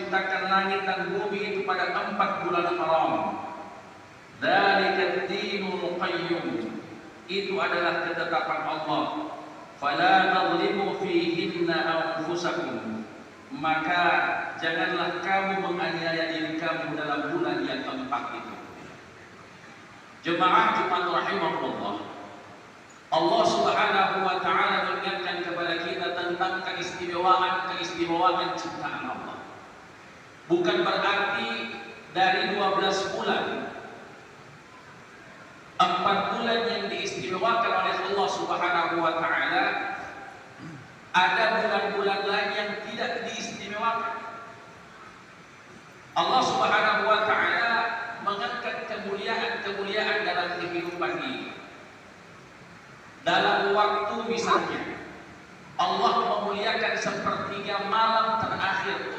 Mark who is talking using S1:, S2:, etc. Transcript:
S1: menciptakan langit dan bumi itu pada 4 bulan haram. Dzalika ad-dinul qayyum. Itu adalah ketetapan Allah. Fala tadhlimu fihinna anfusakum. Maka janganlah kamu menganiaya diri kamu dalam bulan yang keempat itu. Jemaah Jumat rahimahullah, Allah Subhanahu wa taala mengingatkan kepada kita tentang keistimewaan ciptaan Allah. Bukan berarti dari 12 bulan 4 bulan yang diistimewakan oleh Allah Subhanahu wa taala, ada bulan-bulan lain yang tidak diistimewakan. Allah Subhanahu wa taala mengangkat kemuliaan dalam kehidupan ini. Dalam waktu misalnya Allah memuliakan sepertiga malam terakhir